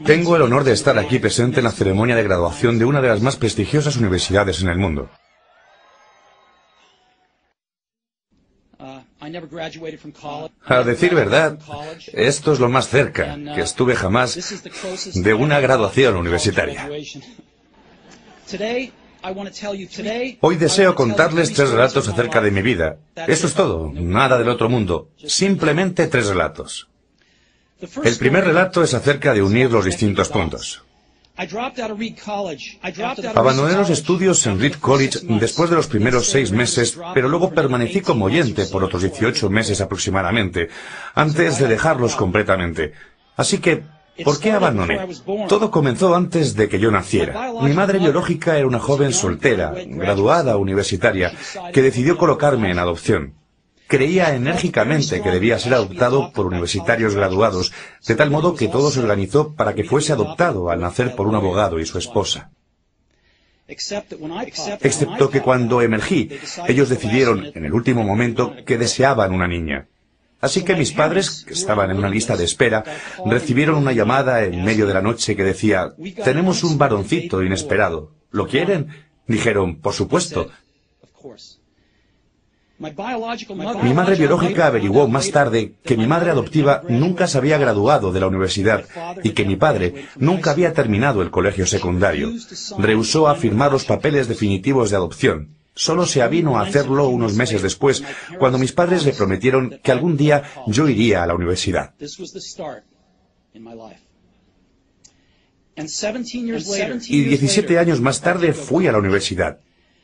Tengo el honor de estar aquí presente en la ceremonia de graduación de una de las más prestigiosas universidades en el mundo. A decir verdad, esto es lo más cerca que estuve jamás de una graduación universitaria. Hoy deseo contarles 3 relatos acerca de mi vida. Eso es todo, nada del otro mundo, simplemente 3 relatos. El primer relato es acerca de unir los distintos puntos. Abandoné los estudios en Reed College después de los primeros 6 meses, pero luego permanecí como oyente por otros 18 meses aproximadamente, antes de dejarlos completamente. Así que, ¿por qué abandoné? Todo comenzó antes de que yo naciera. Mi madre biológica era una joven soltera, graduada universitaria, que decidió colocarme en adopción. Creía enérgicamente que debía ser adoptado por universitarios graduados, de tal modo que todo se organizó para que fuese adoptado al nacer por un abogado y su esposa. Excepto que cuando emergí, ellos decidieron, en el último momento, que deseaban una niña. Así que mis padres, que estaban en una lista de espera, recibieron una llamada en medio de la noche que decía: «Tenemos un varoncito inesperado. ¿Lo quieren?» Dijeron: «Por supuesto». Mi madre biológica averiguó más tarde que mi madre adoptiva nunca se había graduado de la universidad y que mi padre nunca había terminado el colegio secundario. Rehusó a firmar los papeles definitivos de adopción. Solo se avino a hacerlo unos meses después, cuando mis padres le prometieron que algún día yo iría a la universidad. Y 17 años más tarde fui a la universidad.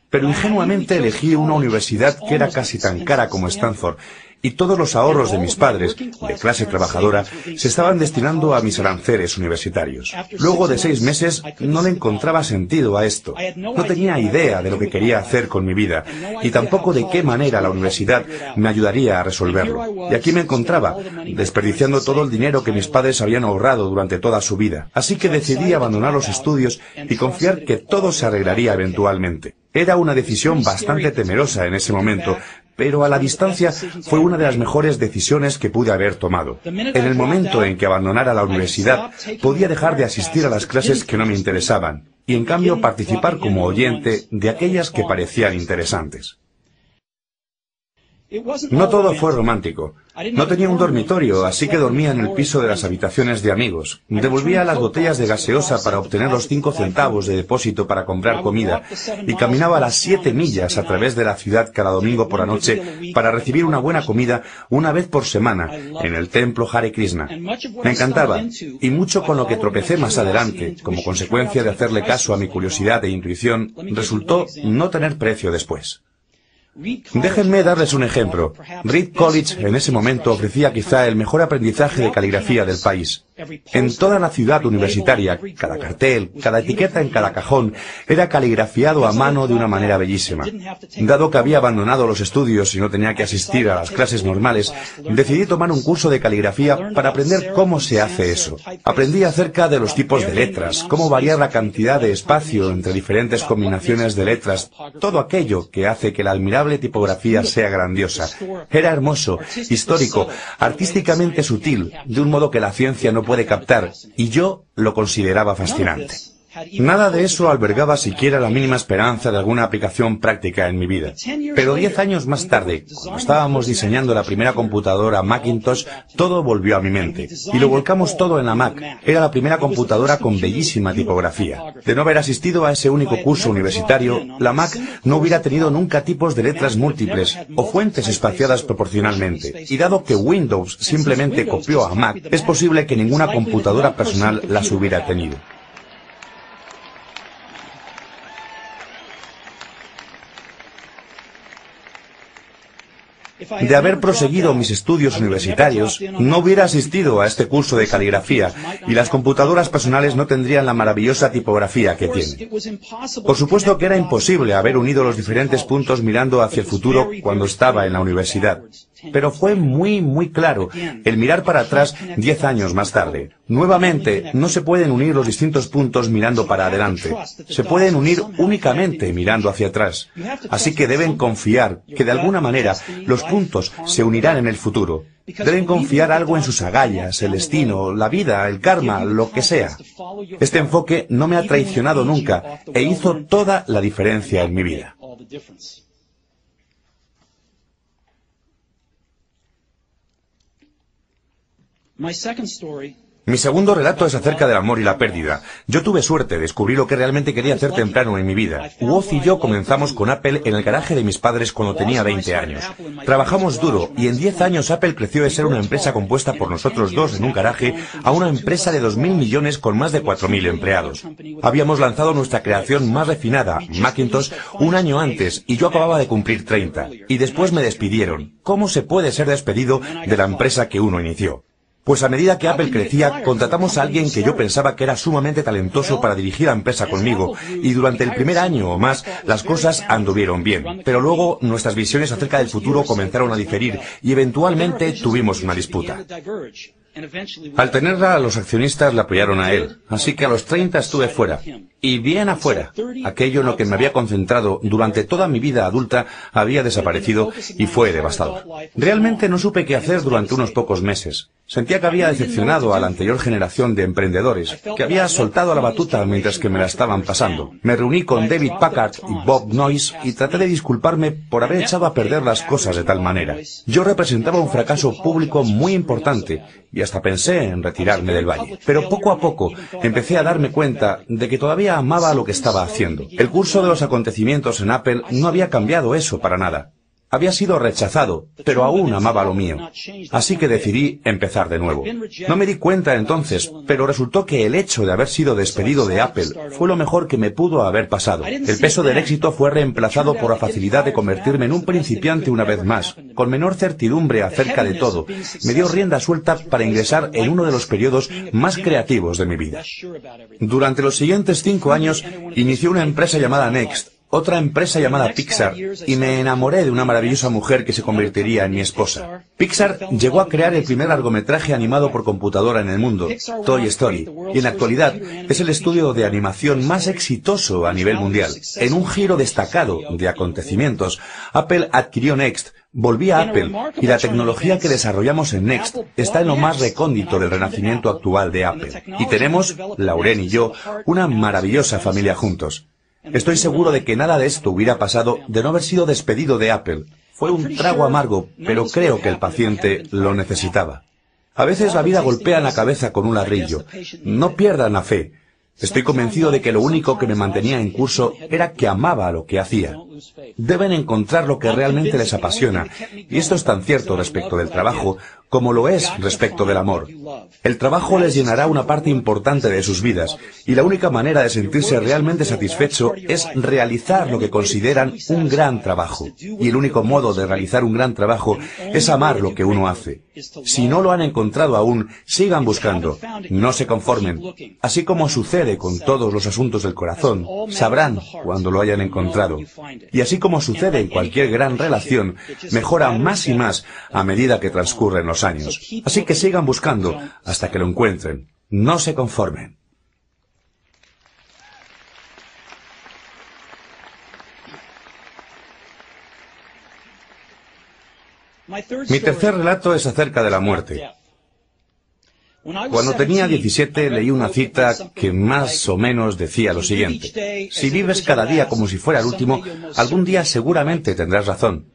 Pero ingenuamente elegí una universidad que era casi tan cara como Stanford, y todos los ahorros de mis padres, de clase trabajadora, se estaban destinando a mis aranceles universitarios. Luego de 6 meses no le encontraba sentido a esto. No tenía idea de lo que quería hacer con mi vida, y tampoco de qué manera la universidad me ayudaría a resolverlo. Y aquí me encontraba, desperdiciando todo el dinero que mis padres habían ahorrado durante toda su vida. Así que decidí abandonar los estudios y confiar que todo se arreglaría eventualmente. Era una decisión bastante temerosa en ese momento, pero a la distancia fue una de las mejores decisiones que pude haber tomado. En el momento en que abandonara la universidad, podía dejar de asistir a las clases que no me interesaban, y en cambio participar como oyente de aquellas que parecían interesantes. No todo fue romántico. No tenía un dormitorio, así que dormía en el piso de las habitaciones de amigos. Devolvía las botellas de gaseosa para obtener los 5 centavos de depósito para comprar comida, y caminaba las 7 millas a través de la ciudad cada domingo por la noche para recibir una buena comida una vez por semana en el templo Hare Krishna. Me encantaba, y mucho con lo que tropecé más adelante, como consecuencia de hacerle caso a mi curiosidad e intuición, resultó no tener precio después. Déjenme darles un ejemplo. Reed College en ese momento ofrecía quizá el mejor aprendizaje de caligrafía del país. En toda la ciudad universitaria, cada cartel, cada etiqueta en cada cajón era caligrafiado a mano de una manera bellísima. Dado que había abandonado los estudios y no tenía que asistir a las clases normales, decidí tomar un curso de caligrafía para aprender cómo se hace eso. Aprendí acerca de los tipos de letras, cómo variar la cantidad de espacio entre diferentes combinaciones de letras, todo aquello que hace que la admirable tipografía sea grandiosa. Era hermoso, histórico, artísticamente sutil, de un modo que la ciencia no puede captar, y yo lo consideraba fascinante. Nada de eso albergaba siquiera la mínima esperanza de alguna aplicación práctica en mi vida. Pero 10 años más tarde, cuando estábamos diseñando la primera computadora Macintosh, todo volvió a mi mente. Y lo volcamos todo en la Mac. Era la primera computadora con bellísima tipografía. De no haber asistido a ese único curso universitario, la Mac no hubiera tenido nunca tipos de letras múltiples o fuentes espaciadas proporcionalmente. Y dado que Windows simplemente copió a Mac, es posible que ninguna computadora personal las hubiera tenido. De haber proseguido mis estudios universitarios, no hubiera asistido a este curso de caligrafía, y las computadoras personales no tendrían la maravillosa tipografía que tienen. Por supuesto que era imposible haber unido los diferentes puntos mirando hacia el futuro cuando estaba en la universidad. Pero fue muy claro el mirar para atrás 10 años más tarde. Nuevamente, no se pueden unir los distintos puntos mirando para adelante. Se pueden unir únicamente mirando hacia atrás. Así que deben confiar que de alguna manera los puntos se unirán en el futuro. Deben confiar algo en sus agallas, el destino, la vida, el karma, lo que sea. Este enfoque no me ha traicionado nunca e hizo toda la diferencia en mi vida. Mi segundo relato es acerca del amor y la pérdida. Yo tuve suerte, descubrí lo que realmente quería hacer temprano en mi vida. Woz y yo comenzamos con Apple en el garaje de mis padres cuando tenía 20 años. Trabajamos duro y en 10 años Apple creció de ser una empresa compuesta por nosotros dos en un garaje a una empresa de 2.000 millones con más de 4.000 empleados. Habíamos lanzado nuestra creación más refinada, Macintosh, un año antes y yo acababa de cumplir 30. Y después me despidieron. ¿Cómo se puede ser despedido de la empresa que uno inició? Pues a medida que Apple crecía, contratamos a alguien que yo pensaba que era sumamente talentoso para dirigir la empresa conmigo, y durante el primer año o más, las cosas anduvieron bien. Pero luego, nuestras visiones acerca del futuro comenzaron a diferir, y eventualmente tuvimos una disputa. Al tenerla, los accionistas le apoyaron a él, así que a los 30 estuve fuera, y bien afuera. Aquello en lo que me había concentrado durante toda mi vida adulta había desaparecido y fue devastador. Realmente no supe qué hacer durante unos pocos meses. Sentía que había decepcionado a la anterior generación de emprendedores, que había soltado la batuta mientras que me la estaban pasando. Me reuní con David Packard y Bob Noyce y traté de disculparme por haber echado a perder las cosas de tal manera. Yo representaba un fracaso público muy importante y hasta pensé en retirarme del valle. Pero poco a poco empecé a darme cuenta de que todavía amaba lo que estaba haciendo. El curso de los acontecimientos en Apple no había cambiado eso para nada. Había sido rechazado, pero aún amaba lo mío. Así que decidí empezar de nuevo. No me di cuenta entonces, pero resultó que el hecho de haber sido despedido de Apple fue lo mejor que me pudo haber pasado. El peso del éxito fue reemplazado por la facilidad de convertirme en un principiante una vez más, con menor certidumbre acerca de todo. Me dio rienda suelta para ingresar en uno de los periodos más creativos de mi vida. Durante los siguientes 5 años, inicié una empresa llamada Next, otra empresa llamada Pixar, y me enamoré de una maravillosa mujer que se convertiría en mi esposa. Pixar llegó a crear el primer largometraje animado por computadora en el mundo, Toy Story, y en la actualidad es el estudio de animación más exitoso a nivel mundial. En un giro destacado de acontecimientos, Apple adquirió Next, volví a Apple, y la tecnología que desarrollamos en Next está en lo más recóndito del renacimiento actual de Apple. Y tenemos, Lauren y yo, una maravillosa familia juntos. Estoy seguro de que nada de esto hubiera pasado de no haber sido despedido de Apple. Fue un trago amargo, pero creo que el paciente lo necesitaba. A veces la vida golpea en la cabeza con un ladrillo. No pierdan la fe. Estoy convencido de que lo único que me mantenía en curso era que amaba lo que hacía. Deben encontrar lo que realmente les apasiona, y esto es tan cierto respecto del trabajo como lo es respecto del amor. El trabajo les llenará una parte importante de sus vidas, y la única manera de sentirse realmente satisfecho es realizar lo que consideran un gran trabajo. Y el único modo de realizar un gran trabajo es amar lo que uno hace. Si no lo han encontrado aún, sigan buscando. No se conformen. Así como sucede con todos los asuntos del corazón, sabrán cuando lo hayan encontrado. Y así como sucede en cualquier gran relación, mejora más y más a medida que transcurren los años. Así que sigan buscando hasta que lo encuentren. No se conformen. Mi tercer relato es acerca de la muerte. Cuando tenía 17 leí una cita que más o menos decía lo siguiente: si vives cada día como si fuera el último, algún día seguramente tendrás razón.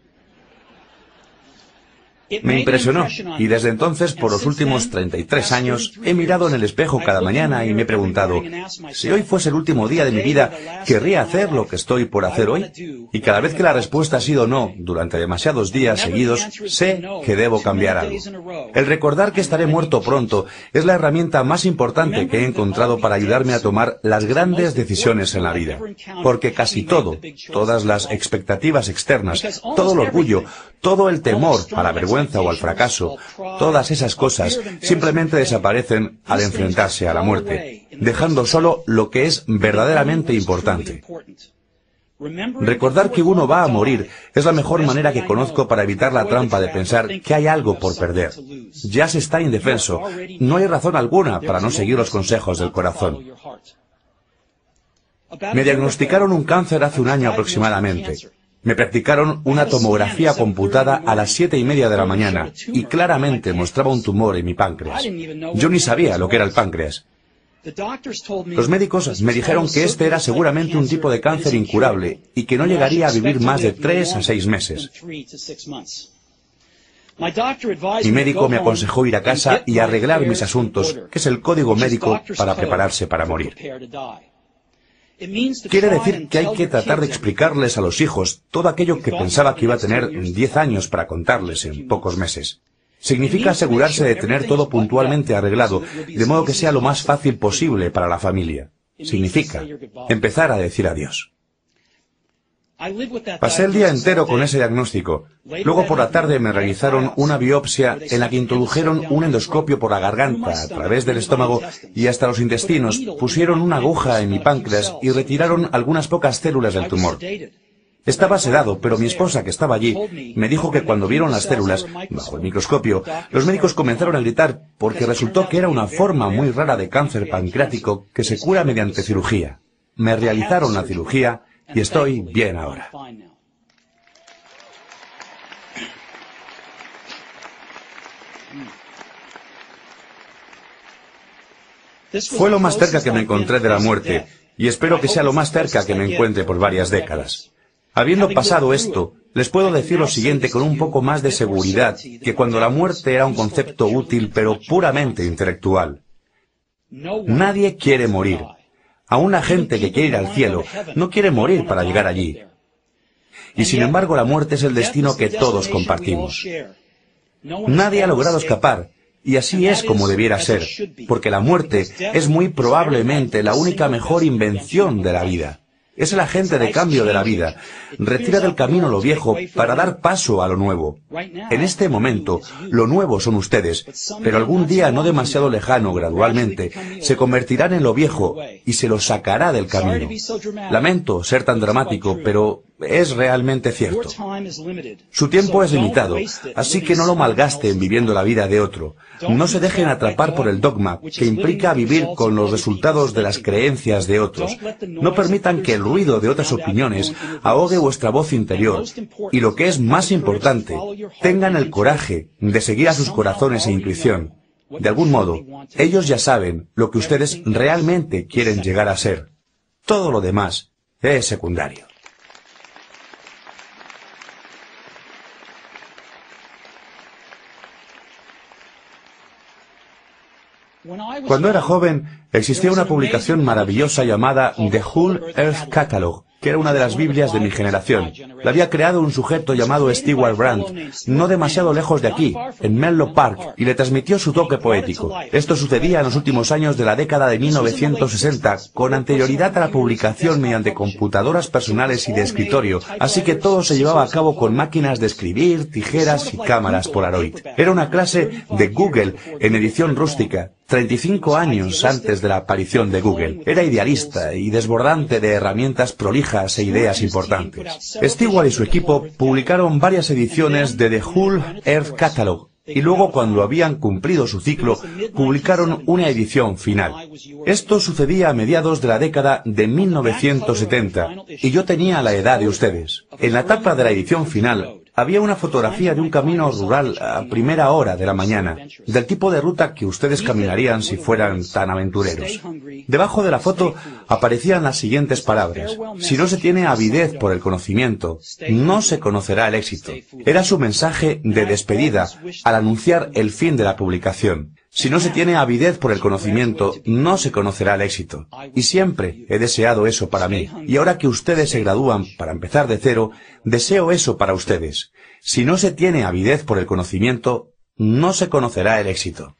Me impresionó, y desde entonces, por los últimos 33 años, he mirado en el espejo cada mañana y me he preguntado, si hoy fuese el último día de mi vida, ¿querría hacer lo que estoy por hacer hoy? Y cada vez que la respuesta ha sido no, durante demasiados días seguidos, sé que debo cambiar algo. El recordar que estaré muerto pronto es la herramienta más importante que he encontrado para ayudarme a tomar las grandes decisiones en la vida. Porque casi todo, todas las expectativas externas, todo el orgullo, todo el temor a la vergüenza o al fracaso, todas esas cosas simplemente desaparecen al enfrentarse a la muerte, dejando solo lo que es verdaderamente importante. Recordar que uno va a morir es la mejor manera que conozco para evitar la trampa de pensar que hay algo por perder. Ya se está indefenso. No hay razón alguna para no seguir los consejos del corazón. Me diagnosticaron un cáncer hace un año aproximadamente. Me practicaron una tomografía computada a las 7:30 de la mañana y claramente mostraba un tumor en mi páncreas. Yo ni sabía lo que era el páncreas. Los médicos me dijeron que este era seguramente un tipo de cáncer incurable y que no llegaría a vivir más de 3 a 6 meses. Mi médico me aconsejó ir a casa y arreglar mis asuntos, que es el código médico para prepararse para morir. Quiere decir que hay que tratar de explicarles a los hijos todo aquello que pensaba que iba a tener 10 años para contarles en pocos meses. Significa asegurarse de tener todo puntualmente arreglado, de modo que sea lo más fácil posible para la familia. Significa empezar a decir adiós. Pasé el día entero con ese diagnóstico. Luego por la tarde me realizaron una biopsia en la que introdujeron un endoscopio por la garganta a través del estómago y hasta los intestinos, pusieron una aguja en mi páncreas y retiraron algunas pocas células del tumor. Estaba sedado, pero mi esposa, que estaba allí, me dijo que cuando vieron las células, bajo el microscopio, los médicos comenzaron a gritar porque resultó que era una forma muy rara de cáncer pancreático que se cura mediante cirugía. Me realizaron la cirugía y estoy bien ahora. Fue lo más cerca que me encontré de la muerte, y espero que sea lo más cerca que me encuentre por varias décadas. Habiendo pasado esto, les puedo decir lo siguiente con un poco más de seguridad, que cuando la muerte era un concepto útil pero puramente intelectual. Nadie quiere morir. Aún la gente que quiere ir al cielo no quiere morir para llegar allí. Y sin embargo la muerte es el destino que todos compartimos. Nadie ha logrado escapar, y así es como debiera ser, porque la muerte es muy probablemente la única mejor invención de la vida. Es el agente de cambio de la vida. Retira del camino lo viejo para dar paso a lo nuevo. En este momento, lo nuevo son ustedes, pero algún día no demasiado lejano, gradualmente, se convertirán en lo viejo y se los sacará del camino. Lamento ser tan dramático, pero es realmente cierto. Su tiempo es limitado, así que no lo malgasten viviendo la vida de otro. No se dejen atrapar por el dogma, que implica vivir con los resultados de las creencias de otros. No permitan que el ruido de otras opiniones ahogue vuestra voz interior. Y lo que es más importante, tengan el coraje de seguir a sus corazones e intuición. De algún modo, ellos ya saben lo que ustedes realmente quieren llegar a ser. Todo lo demás es secundario. Cuando era joven, existía una publicación maravillosa llamada The Whole Earth Catalog, que era una de las Biblias de mi generación. La había creado un sujeto llamado Stewart Brand, no demasiado lejos de aquí, en Menlo Park, y le transmitió su toque poético. Esto sucedía en los últimos años de la década de 1960, con anterioridad a la publicación mediante computadoras personales y de escritorio, así que todo se llevaba a cabo con máquinas de escribir, tijeras y cámaras Polaroid. Era una clase de Google en edición rústica, 35 años antes de la aparición de Google. Era idealista y desbordante de herramientas prolijas e ideas importantes. Stewart y su equipo publicaron varias ediciones de The Whole Earth Catalog, y luego, cuando habían cumplido su ciclo, publicaron una edición final. Esto sucedía a mediados de la década de 1970, y yo tenía la edad de ustedes. En la tapa de la edición final, había una fotografía de un camino rural a primera hora de la mañana, del tipo de ruta que ustedes caminarían si fueran tan aventureros. Debajo de la foto aparecían las siguientes palabras: si no se tiene avidez por el conocimiento, no se conocerá el éxito. Era su mensaje de despedida al anunciar el fin de la publicación. Si no se tiene avidez por el conocimiento, no se conocerá el éxito. Y siempre he deseado eso para mí. Y ahora que ustedes se gradúan para empezar de cero, deseo eso para ustedes. Si no se tiene avidez por el conocimiento, no se conocerá el éxito.